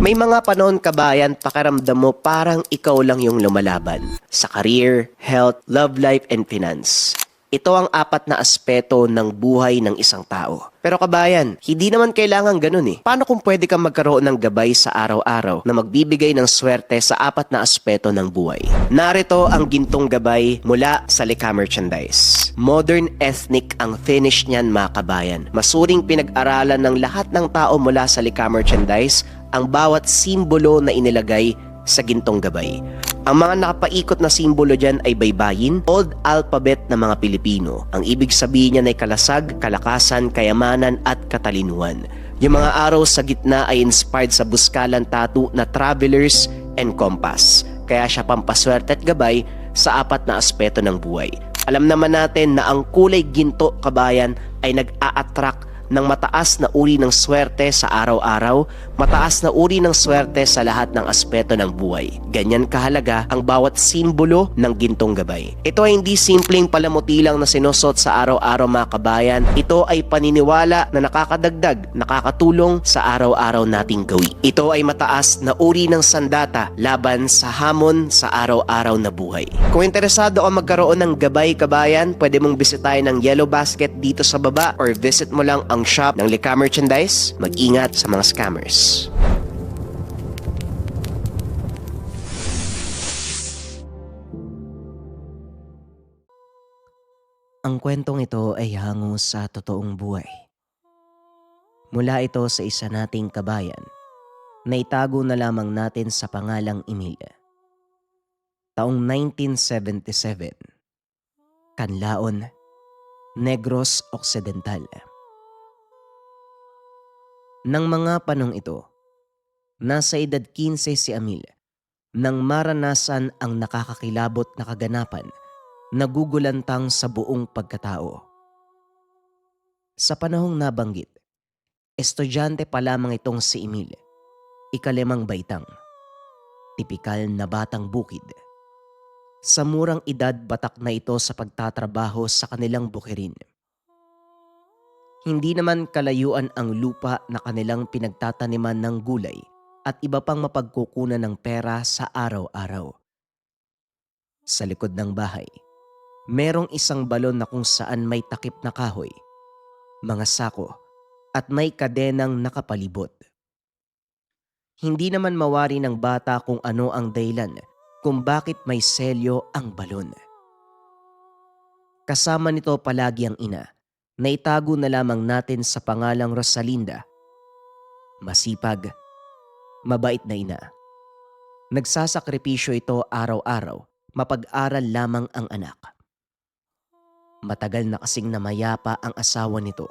May mga panahon kabayan, pakiramdam mo parang ikaw lang yung lumalaban. Sa career, health, love life, and finance. Ito ang apat na aspeto ng buhay ng isang tao. Pero kabayan, hindi naman kailangan ganun eh. Paano kung pwede kang magkaroon ng gabay sa araw-araw na magbibigay ng swerte sa apat na aspeto ng buhay? Narito ang gintong gabay mula sa Lika Merchandise. Modern ethnic ang finish niyan mga kabayan. Masuring pinag-aralan ng lahat ng tao mula sa Lika Merchandise ang bawat simbolo na inilagay sa gintong gabay. Ang mga nakapaikot na simbolo dyan ay baybayin, old alphabet ng mga Pilipino. Ang ibig sabihin niyan ay kalasag, kalakasan, kayamanan at katalinuhan. Yung mga araw sa gitna ay inspired sa buskalan tattoo na Travelers and Compass. Kaya siya pampaswerte at gabay sa apat na aspeto ng buhay. Alam naman natin na ang kulay ginto kabayan ay nag-a-attract ng mataas na uri ng swerte sa araw-araw, mataas na uri ng swerte sa lahat ng aspeto ng buhay. Ganyan kahalaga ang bawat simbolo ng gintong gabay. Ito ay hindi simpleng palamuti lang na sinusot sa araw-araw mga kabayan. Ito ay paniniwala na nakakadagdag, nakakatulong sa araw-araw nating gawi. Ito ay mataas na uri ng sandata laban sa hamon sa araw-araw na buhay. Kung interesado ka magkaroon ng gabay kabayan, pwede mong bisitahin ang Yellow Basket dito sa baba or visit mo lang ang shop ng Lika Merchandise. Mag-ingat sa mga scammers. Ang kwentong ito ay hango sa totoong buhay. Mula ito sa isa nating kabayan na itago na lamang natin sa pangalang Emilia. Taong 1977, Canlaon, Negros Occidental. Nang mga panong ito, nasa edad 15 si Emil nang maranasan ang nakakakilabot na kaganapan na gugulantang sa buong pagkatao. Sa panahong nabanggit, estudyante pa lamang itong si Emil, ika-5 baitang, tipikal na batang bukid. Sa murang edad batak na ito sa pagtatrabaho sa kanilang bukirin. Hindi naman kalayuan ang lupa na kanilang pinagtataniman ng gulay at iba pang mapagkukunan ng pera sa araw-araw. Sa likod ng bahay, merong isang balon na kung saan may takip na kahoy, mga sako at may kadenang nakapalibot. Hindi naman mawari ng bata kung ano ang dahilan kung bakit may selyo ang balon. Kasama nito palagi ang ina na itago na lamang natin sa pangalang Rosalinda. Masipag, mabait na ina. Nagsasakripisyo ito araw-araw, mapag-aral lamang ang anak. Matagal na kasing namayapa ang asawa nito,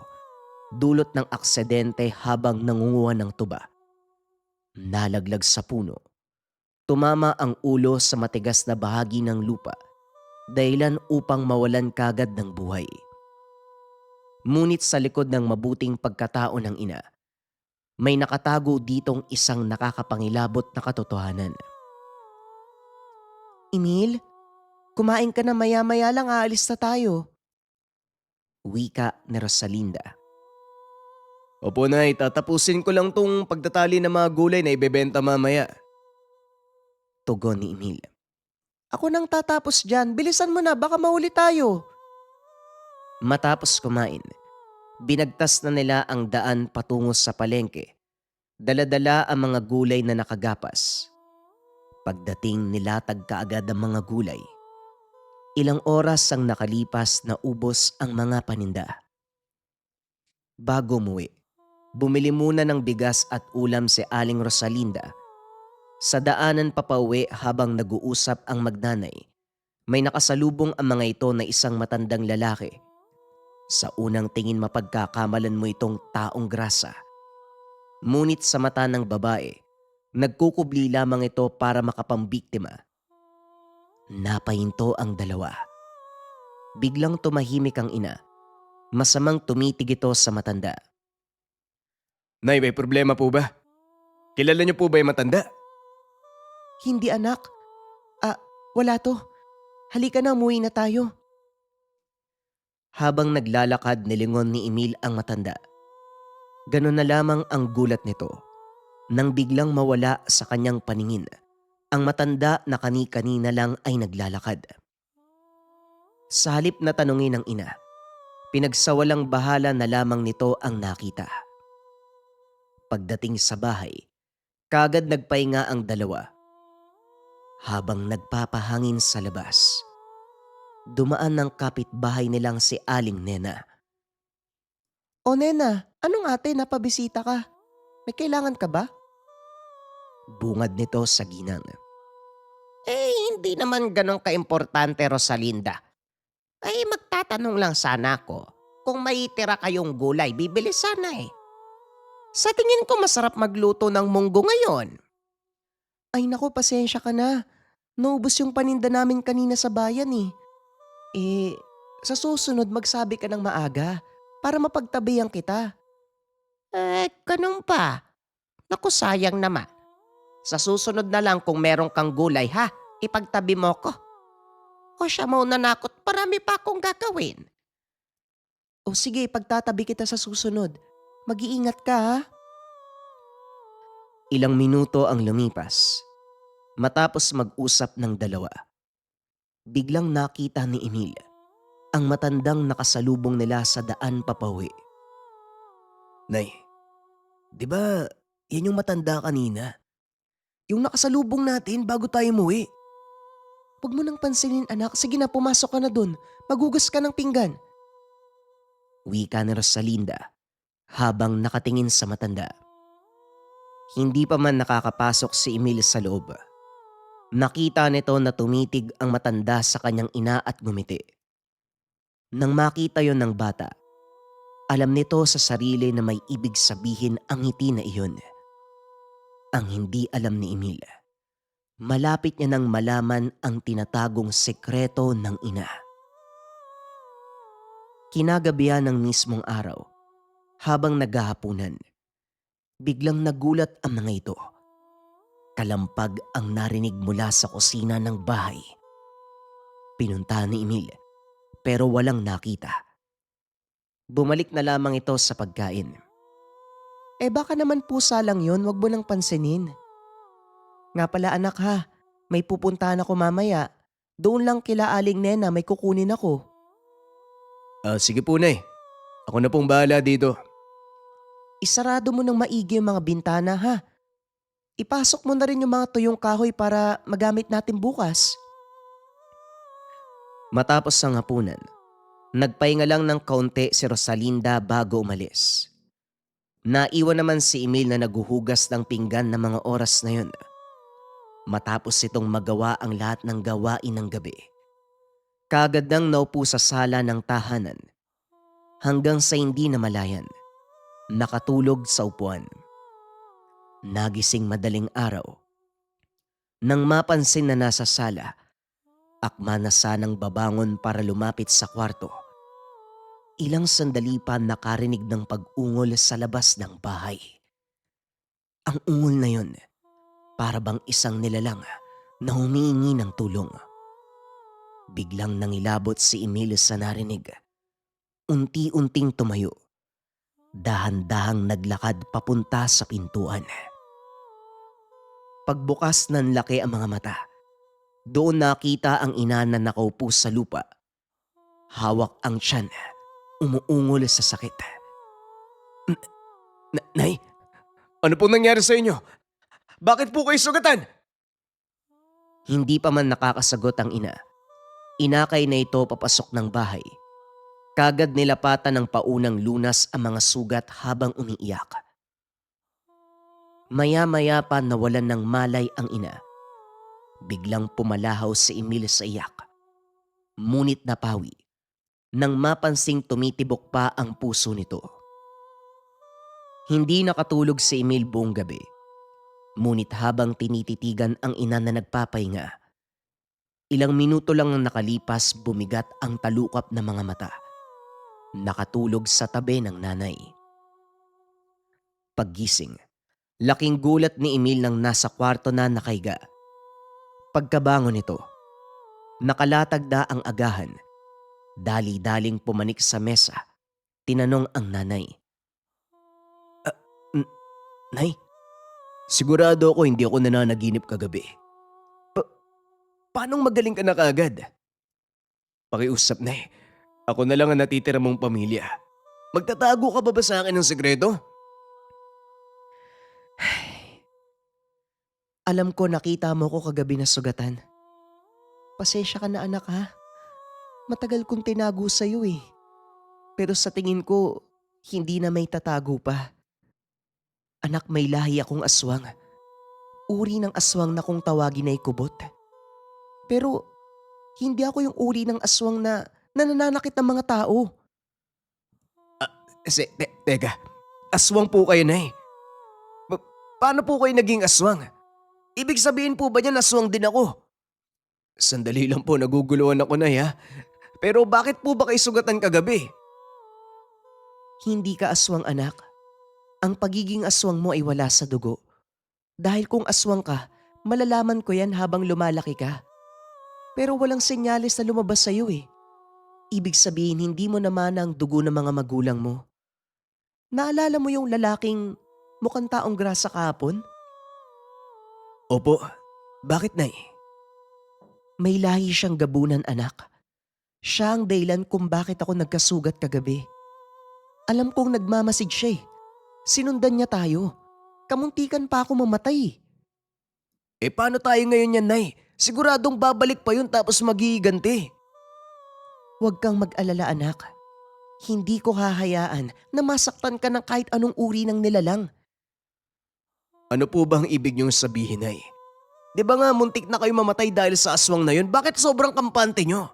dulot ng aksidente habang nangunguha ng tuba. Nalaglag sa puno. Tumama ang ulo sa matigas na bahagi ng lupa, dahilan upang mawalan kagad ng buhay. Ngunit sa likod ng mabuting pagkatao ng ina, may nakatago ditong isang nakakapangilabot na katotohanan. Emil, kumain ka na, maya-maya lang aalis na tayo. Wika ni Rosalinda. Opo nay, tatapusin ko lang tong pagtatali ng mga gulay na ibebenta mamaya. Tugon ni Emil. Ako nang tatapos dyan, bilisan mo na, baka mahuli tayo. Matapos kumain, binagtas na nila ang daan patungo sa palengke. Dala-dala ang mga gulay na nakagapas. Pagdating nilatag kaagad ang mga gulay. Ilang oras ang nakalipas na ubos ang mga paninda. Bago umuwi, bumili muna ng bigas at ulam si Aling Rosalinda. Sa daanan papauwi habang nag-uusap ang magnanay, may nakasalubong ang mga ito na isang matandang lalaki. Sa unang tingin mapagkakamalan mo itong taong grasa. Ngunit sa mata ng babae, nagkukubli lamang ito para makapambiktima. Napahinto ang dalawa. Biglang tumahimik ang ina. Masamang tumitig ito sa matanda. Nay, may problema po ba? Kilala niyo po ba yung matanda? Hindi anak. Wala to. Halika na, umuwi na tayo. Habang naglalakad, nilingon ni Emil ang matanda. Ganon na lamang ang gulat nito. Nang biglang mawala sa kanyang paningin, ang matanda na kani-kanina lang ay naglalakad. Sa halip na tanungin ng ina, pinagsawalang bahala na lamang nito ang nakita. Pagdating sa bahay, kagad nagpahinga ang dalawa. Habang nagpapahangin sa labas, dumaan ng kapitbahay nilang si Aling Nena. "O Nena, anong ate, napabisita ka? May kailangan ka ba?" Bungad nito sa ginang. Hindi naman ganun kaimportante, Rosalinda. Magtatanong lang sana ako. Kung may tira kayong gulay, bibili sana eh. Sa tingin ko masarap magluto ng munggo ngayon. Ay naku, pasensya ka na. Naubos yung paninda namin kanina sa bayan eh. Eh, sa susunod magsabi ka ng maaga para mapagtabihan kita. Ganun pa. Naku, sayang naman. Sa susunod na lang kung meron kang gulay ha, ipagtabi mo ko. O siya muna nakot, marami pa akong gagawin. O sige, pagtatabi kita sa susunod. Mag-iingat ka ha. Ilang minuto ang lumipas. Matapos mag-usap ng dalawa, biglang nakita ni Emil ang matandang nakasalubong nila sa daan papauwi. Nay, di ba yan yung matanda kanina? Yung nakasalubong natin bago tayo umuwi. Huwag mo nang pansinin anak, sige na pumasok ka na dun. Magugas ka ng pinggan. Wika ni Rosalinda habang nakatingin sa matanda. Hindi pa man nakakapasok si Emil sa loob. Nakita nito na tumitig ang matanda sa kanyang ina at gumiti. Nang makita yon ng bata, alam nito sa sarili na may ibig sabihin ang ngiti na iyon. Ang hindi alam ni Emil, malapit niya nang malaman ang tinatagong sekreto ng ina. Kinagabihan ng mismong araw, habang naghahapunan, biglang nagulat ang mga ito. Kalampag ang narinig mula sa kusina ng bahay. Pinunta ni Emil pero walang nakita. Bumalik na lamang ito sa pagkain. Baka naman pusa lang yun, wag mo nang pansinin. Nga pala anak ha, may pupuntahan ako mamaya. Doon lang kila Aling Nena, may kukunin ako. Sige po nay, ako na pong bahala dito. Isarado mo ng maigi yung mga bintana ha. Ipasok mo na rin yung mga tuyong kahoy para magamit natin bukas. Matapos ang hapunan, nagpahinga lang ng kaunti si Rosalinda bago umalis. Naiwan naman si Emil na naguhugas ng pinggan ng mga oras na yun. Matapos itong magawa ang lahat ng gawain ng gabi, kagad nang naupo sa sala ng tahanan hanggang sa hindi namalayan, nakatulog sa upuan. Nagising madaling araw. Nang mapansin na nasa sala, akma na sanang babangon para lumapit sa kwarto. Ilang sandali pa nakarinig ng pag-ungol sa labas ng bahay. Ang ungol na yun, para bang isang nilalang na humihingi ng tulong. Biglang nangilabot si Emil sa narinig. Unti-unting tumayo. Dahan-dahang naglakad papunta sa pintuan. Pagbukas ng laki ang mga mata, doon nakita ang ina na nakaupo sa lupa. Hawak ang tiyan, umuungol sa sakit. Nay, ano pong nangyari sa inyo? Bakit po kayo sugatan? Hindi pa man nakakasagot ang ina. Inakay na ito papasok ng bahay. Kagad nilapatan ng paunang lunas ang mga sugat habang umiiyak. Maya-maya pa nawalan ng malay ang ina. Biglang pumalahaw si Emil sa iyak. Ngunit napawi nang mapansing tumitibok pa ang puso nito. Hindi nakatulog si Emil buong gabi. Ngunit habang tinititigan ang ina na nagpapahinga, ilang minuto lang ang nakalipas, bumigat ang talukap ng mga mata. Nakatulog sa tabi ng nanay. Paggising, laking gulat ni Emil nang nasa kwarto na nakahiga. Pagkabangon nito, nakalatag na ang agahan. Dali-daling pumanik sa mesa. Tinanong ang nanay. Nay, Sigurado ako hindi ako nananaginip kagabi. Pa- Paanong magaling ka na kaagad? Pakiusap na eh. Ako na lang ang natitira mong pamilya. Magtatago ka ba sa akin ng sekreto? Alam ko nakita mo ko kagabi na sugatan. Pasensya ka na anak ha. Matagal kong tinago sa'yo eh. Pero sa tingin ko, hindi na may tatago pa. Anak, may lahi akong aswang. Uri ng aswang na kung tawagin ay kubot. Pero hindi ako yung uri ng aswang na nananakit ng mga tao. Teka, aswang po kayo na eh. Paano po kayo naging aswang? Ibig sabihin po ba niyan aswang din ako? Sandali lang po, naguguluhan ako na ha. Pero bakit po ba kayo sugatan kagabi? Hindi ka aswang anak. Ang pagiging aswang mo ay wala sa dugo. Dahil kung aswang ka, malalaman ko yan habang lumalaki ka. Pero walang senyales na lumabas sa'yo eh. Ibig sabihin hindi mo naman ang dugo ng mga magulang mo. Naalala mo yung lalaking mukhang taong grasa kahapon? Opo, bakit nay? May lahi siyang gabunan anak. Siya ang dahilan kung bakit ako nagkasugat kagabi. Alam kong nagmamasid siya eh. Sinundan niya tayo. Kamuntikan pa ako mamatay. Paano tayo ngayon yan, Nay? Siguradong babalik pa yun tapos magiganti. Huwag kang mag-alala anak. Hindi ko hahayaan na masaktan ka ng kahit anong uri ng nilalang. Ano po bang ibig niyong sabihin, Nay? Di ba nga muntik na kayo mamatay dahil sa aswang na yun? Bakit sobrang kampante niyo?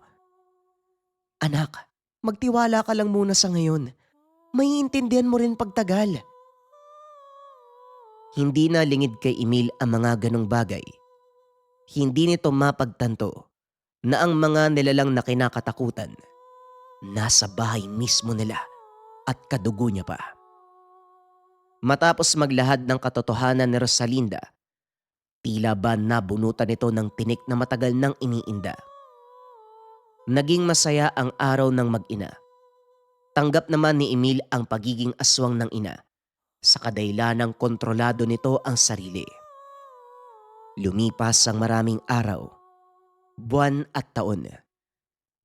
Anak, magtiwala ka lang muna sa ngayon. Maiintindihan mo rin pagtagal. Hindi na lingid kay Emil ang mga ganong bagay. Hindi nito mapagtanto na ang mga nilalang na kinakatakutan nasa bahay mismo nila at kadugo niya pa. Matapos maglahad ng katotohanan ni Rosalinda, tila ba nabunutan ito ng tinik na matagal nang iniinda. Naging masaya ang araw ng mag-ina. Tanggap naman ni Emil ang pagiging aswang ng ina sa kadailanang kontrolado nito ang sarili. Lumipas ang maraming araw, buwan at taon.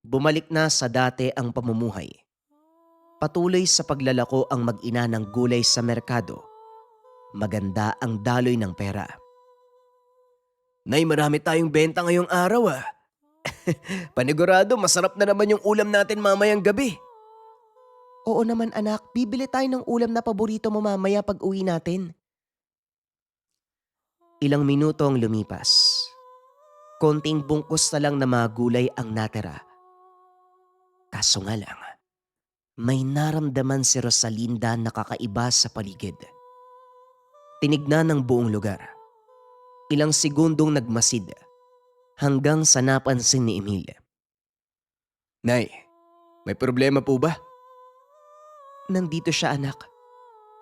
Bumalik na sa dati ang pamumuhay. Patuloy sa paglalako ang mag-ina ng gulay sa merkado. Maganda ang daloy ng pera. Nay, marami tayong benta ngayong araw ah. Panigurado, masarap na naman yung ulam natin mamayang gabi. Oo naman anak, bibili tayo ng ulam na paborito mo mamaya pag uwi natin. Ilang minuto ang lumipas. Konting bungkus na lang na mga gulay ang natira. Kaso nga lang, may naramdaman si Rosalinda na kakaiba sa paligid. Tinignan ng buong lugar. Ilang segundong nagmasid hanggang sa napansin ni Emil. Nay, may problema po ba? Nandito siya anak.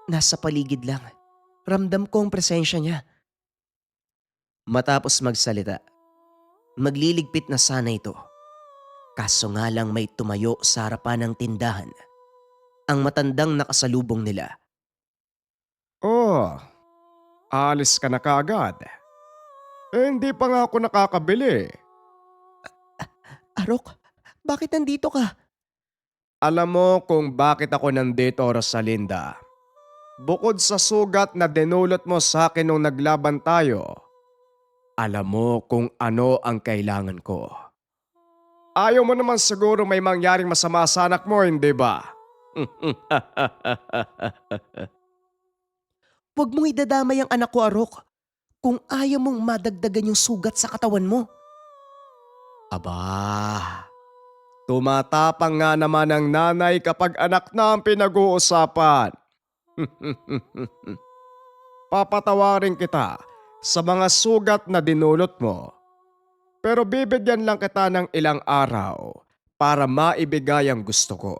Nasa paligid lang. Ramdam ko ang presensya niya. Matapos magsalita, magliligpit na sana ito. Kaso nga lang may tumayo sa harapan ng tindahan. Ang matandang nakasalubong nila. Oh, alis ka na kaagad. Hindi pa nga ako nakakabili. Arok, bakit nandito ka? Alam mo kung bakit ako nandito, Rosalinda. Bukod sa sugat na dinulot mo sa akin nung naglaban tayo, alam mo kung ano ang kailangan ko. Ayaw mo naman siguro may mangyaring masama sa anak mo, hindi ba? Huwag mong idadamay ang anak ko, Arok. Kung ayaw mong madagdagan yung sugat sa katawan mo. Aba, tumatapang nga naman ang nanay kapag anak na ang pinag-uusapan. Papatawarin kita sa mga sugat na dinulot mo. Pero bibigyan lang kita ng ilang araw para maibigay ang gusto ko.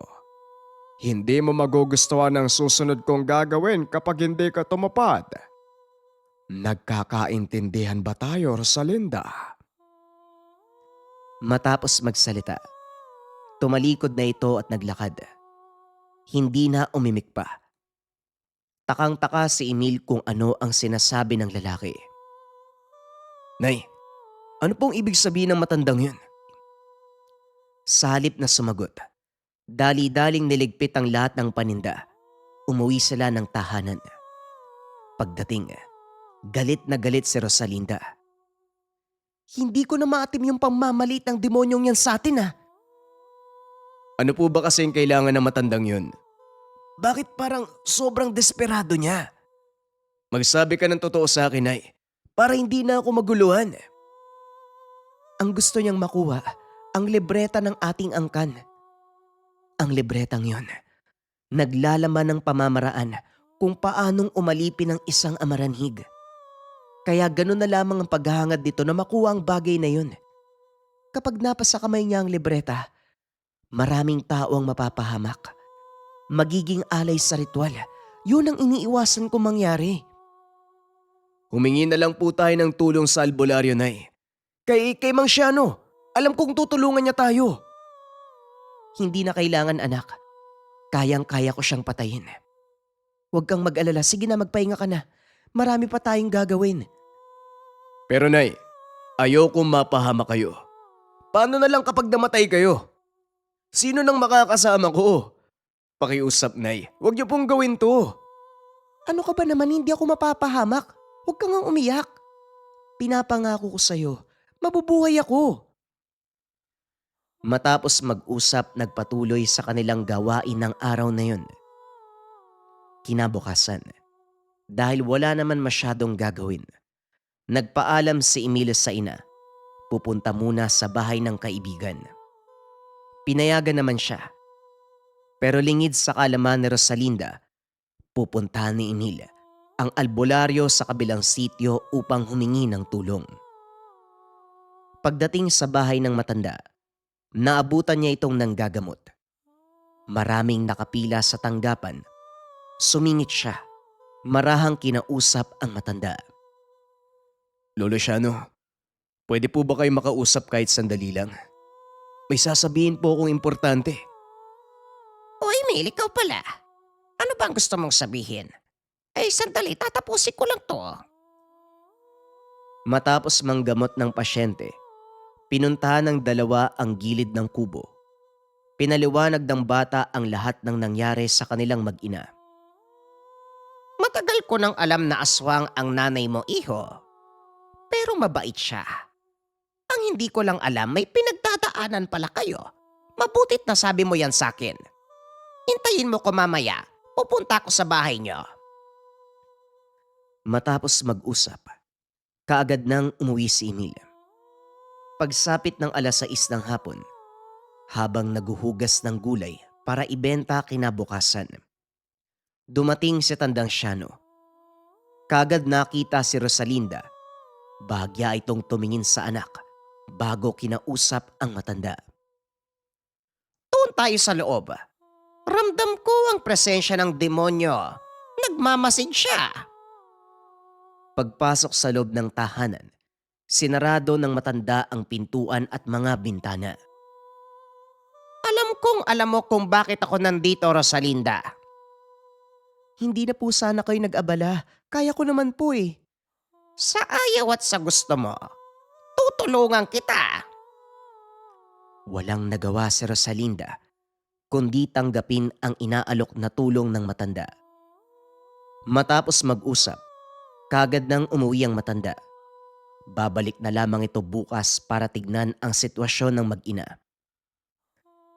Hindi mo magugustuhan ang susunod kong gagawin kapag hindi ka tumupad. Nagkakaintindihan ba tayo, Rosalinda? Matapos magsalita, tumalikod na ito at naglakad. Hindi na umimik pa. Takang-taka si Emil kung ano ang sinasabi ng lalaki. Nay, ano pong ibig sabihin ng matandang yun? Sa halip na sumagot, dali-daling niligpit ang lahat ng paninda. Umuwi sila ng tahanan. Pagdating, galit na galit si Rosalinda. Hindi ko na maatim yung pamamalit ng demonyong yan sa atin Ano po ba kasing kailangan ng matandang yun? Bakit parang sobrang desperado niya? Magsabi ka ng totoo sa akin, Nay, para hindi na ako maguluhan. Ang gusto niyang makuha, ang libreta ng ating angkan. Ang libretang yon, naglalaman ng pamamaraan kung paanong umalipin ng isang amaranhig. Kaya ganun na lamang ang paghahangad dito na makuha ang bagay na yun. Kapag napasa kamay niya ang libreta, maraming tao ang mapapahamak. Magiging alay sa ritual. Yun ang iniiwasan kong mangyari. Humingi na lang po tayo ng tulong sa albularyo, Nay. Kay Mang Siano, alam kong tutulungan niya tayo. Hindi na kailangan, anak. Kayang-kaya ko siyang patayin. Huwag kang mag-alala. Sige na, magpahinga ka na. Marami pa tayong gagawin. Pero Nay, ayokong mapahama kayo. Paano na lang kapag namatay kayo? Sino nang makakasama ko? Pakiusap, Nay. Huwag niyo pong gawin to. Ano ka ba naman, hindi ako mapapahamak? Huwag kang nga umiyak. Pinapangako ko sa'yo, mabubuhay ako. Matapos mag-usap, nagpatuloy sa kanilang gawain ng araw na yun. Kinabukasan, dahil wala naman masyadong gagawin, nagpaalam si Emilio sa ina. Pupunta muna sa bahay ng kaibigan. Pinayagan naman siya. Pero lingid sa kalaman ni Rosalinda, pupuntahan ni Emil ang albularyo sa kabilang sityo upang humingi ng tulong. Pagdating sa bahay ng matanda, naabutan niya itong nanggagamot. Maraming nakapila sa tanggapan. Sumingit siya. Marahang kinausap ang matanda. Lolo Siano, pwede po ba kayo makausap kahit sandali lang? May sasabihin po akong importante. O Emil, ikaw pala. Ano bang gusto mong sabihin? Eh, sandali, tatapusin ko lang to. Matapos manggamot ng pasyente, pinuntahan ng dalawa ang gilid ng kubo. Pinaliwanag ng bata ang lahat ng nangyari sa kanilang mag-ina. Matagal ko nang alam na aswang ang nanay mo, iho. Pero mabait siya. Ang hindi ko lang alam, may pinagdadaanan pala kayo. Mabutit na sabi mo yan sa akin. Hintayin mo ko mamaya. Pupunta ako sa bahay niyo. Matapos mag-usap, kaagad nang umuwi si Emil. Pagsapit ng 6:00 ng hapon, habang naguhugas ng gulay para ibenta kinabukasan, dumating si Tandang Siano. Kaagad nakita si Rosalinda. Bahagya itong tumingin sa anak bago kinausap ang matanda. Doon tayo sa loob. Ramdam ko ang presensya ng demonyo. Nagmamasid siya. Pagpasok sa loob ng tahanan, sinarado ng matanda ang pintuan at mga bintana. Alam mo kung bakit ako nandito, Rosalinda. Hindi na po sana kayo nag-abala. Kaya ko naman po eh. Sa ayaw at sa gusto mo, tutulungan kita. Walang nagawa si Rosalinda kundi tanggapin ang inaalok na tulong ng matanda. Matapos mag-usap, kagad nang umuwi ang matanda. Babalik na lamang ito bukas para tignan ang sitwasyon ng mag-ina.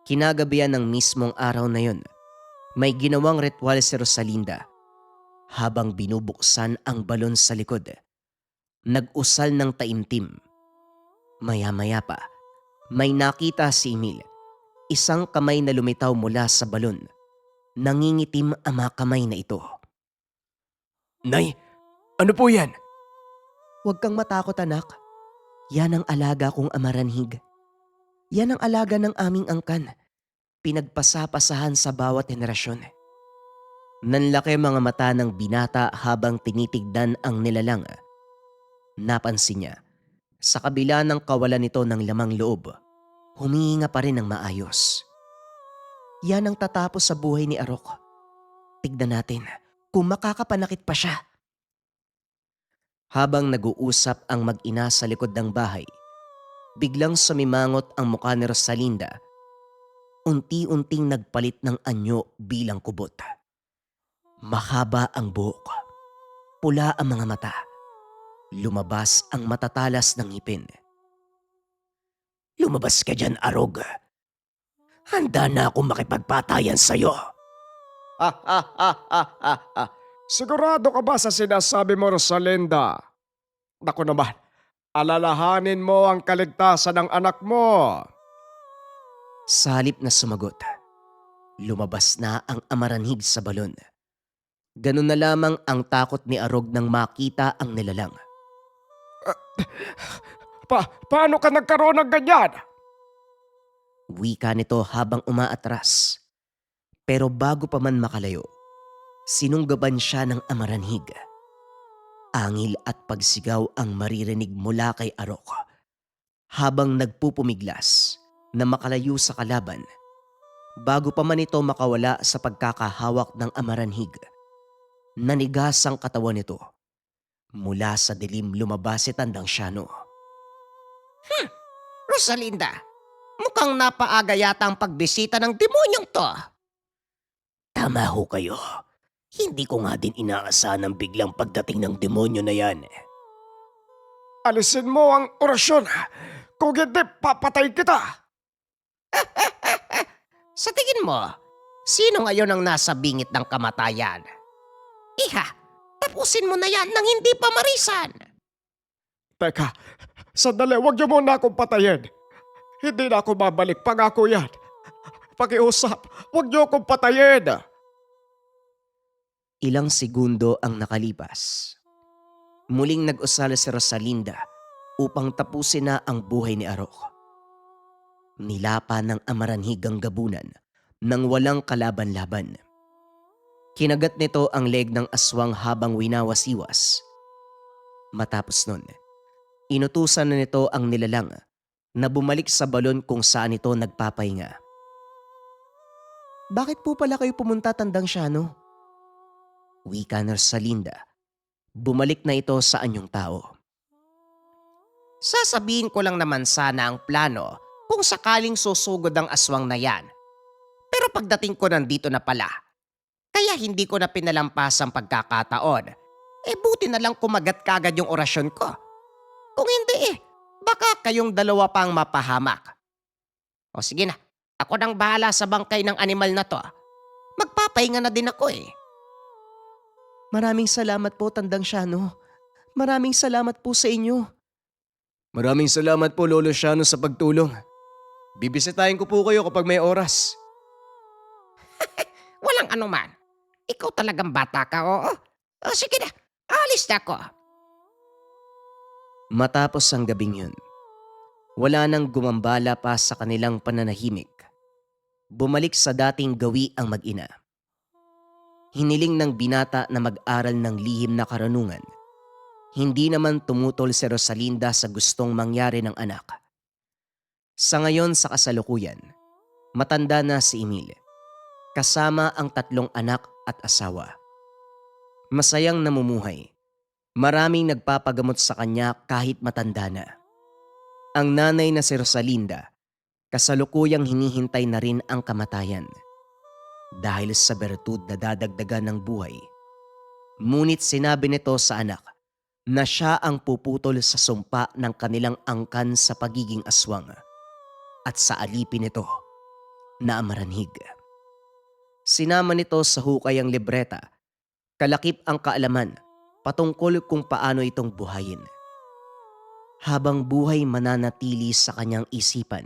Kinagabihan ng mismong araw na yon, may ginawang ritual si Rosalinda. Habang binubuksan ang balon sa likod, nag-usal ng taimtim. Maya-maya pa, may nakita si Emil. Isang kamay na lumitaw mula sa balon. Nangingitim ang mga kamay na ito. Nay, ano po yan? Huwag kang matakot, anak. Yan ang alaga kong amaranhig. Yan ang alaga ng aming angkan. Pinagpasapasahan sa bawat henerasyon. Nanlaki mga mata ng binata habang tinitignan ang nilalang. Napansin niya, sa kabila ng kawalan nito ng lamang loob, humihinga pa rin ng maayos. Yan ang tatapos sa buhay ni Arok. Tignan natin kung makakapanakit pa siya. Habang nag-uusap ang mag-ina sa likod ng bahay, biglang sumimangot ang mukha ni Rosalinda. Unti-unting nagpalit ng anyo bilang kubot. Mahaba ang buhok. Pula ang mga mata. Lumabas ang matatalas ng ngipin. Lumabas ka dyan, Arog. Handa na akong makipagpatayan sa'yo. Sigurado ka ba sa sinasabi mo, Rosalinda? Naku naman, alalahanin mo ang kaligtasan ng anak mo. Sa halip na sumagot, lumabas na ang amaranhig sa balon. Ganun na lamang ang takot ni Arog nang makita ang nilalang. Paano ka nagkaroon ng ganyan? Wika nito habang umaatras. Pero bago pa man makalayo, sinunggaban siya ng amaranhig. Angil at pagsigaw ang maririnig mula kay Arog. Habang nagpupumiglas na makalayo sa kalaban, bago pa man ito makawala sa pagkakahawak ng amaranhig, nanigas ang katawan nito. Mula sa dilim lumabas si Tandang Siano. Rosalinda, mukhang napaaga yata ang pagbisita ng demonyong to. Tama ho kayo. Hindi ko nga din inaasahan ang biglang pagdating ng demonyo na yan. Alisin mo ang orasyon. Kung hindi, papatay kita. Sa tingin mo, sino ngayon ang nasa bingit ng kamatayan? Iha, tapusin mo na yan nang hindi pa marisan. Teka, sandali, huwag niyo muna akong patayin. Hindi na ako babalik, pangako yan. Pakiusap, huwag niyo akong patayin. Ilang segundo ang nakalipas. Muling nag-usal si Rosalinda upang tapusin na ang buhay ni Arog. Nilapa ng amaranhig ang gabunan nang walang kalaban-laban. Kinagat nito ang leg ng aswang habang winawasiwas. Matapos nun, inutusan na nito ang nilalang na bumalik sa balon kung saan ito nagpapahinga. Bakit po pala kayo pumunta, Tandang Siano? Wika ni Rosalinda. Bumalik na ito sa anyong tao. Sasabihin ko lang naman sana ang plano kung sakaling susugod ang aswang na yan. Pero pagdating ko nandito na pala, kaya hindi ko na pinalampas ang pagkakataon. Buti na lang kumagat kagad yung orasyon ko. Kung hindi baka kayong dalawa pang mapahamak. O sige na, ako nang bahala sa bangkay ng animal na to. Magpapahinga na din ako Maraming salamat po, Tandang Siano. Maraming salamat po sa inyo. Maraming salamat po, Lolo Siano, sa pagtulong. Bibisitahin ko po kayo kapag may oras. Walang anuman. Ikaw talagang bata ka, oo. O sige na, alis na ako. Matapos ang gabing yun, wala nang gumambala pa sa kanilang pananahimik. Bumalik sa dating gawi ang mag-ina. Hiniling ng binata na mag-aral ng lihim na karunungan. Hindi naman tumutol si Rosalinda sa gustong mangyari ng anak. Sa ngayon sa kasalukuyan, matanda na si Emil, kasama ang 3 anak at asawa. Masayang namumuhay. Maraming nagpapagamot sa kanya kahit matanda na. Ang nanay na si Rosalinda, kasalukuyang hinihintay na rin ang kamatayan. Dahil sa bertud na dadagdagan ng buhay. Ngunit sinabi nito sa anak na siya ang puputol sa sumpa ng kanilang angkan sa pagiging aswang at sa alipin nito na amaranhig. Sinama nito sa hukay ang libreta, kalakip ang kaalaman patungkol kung paano itong buhayin. Habang buhay mananatili sa kanyang isipan,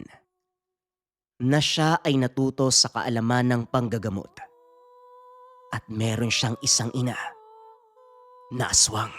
na siya ay natuto sa kaalaman ng panggagamot. At meron siyang isang ina na aswang.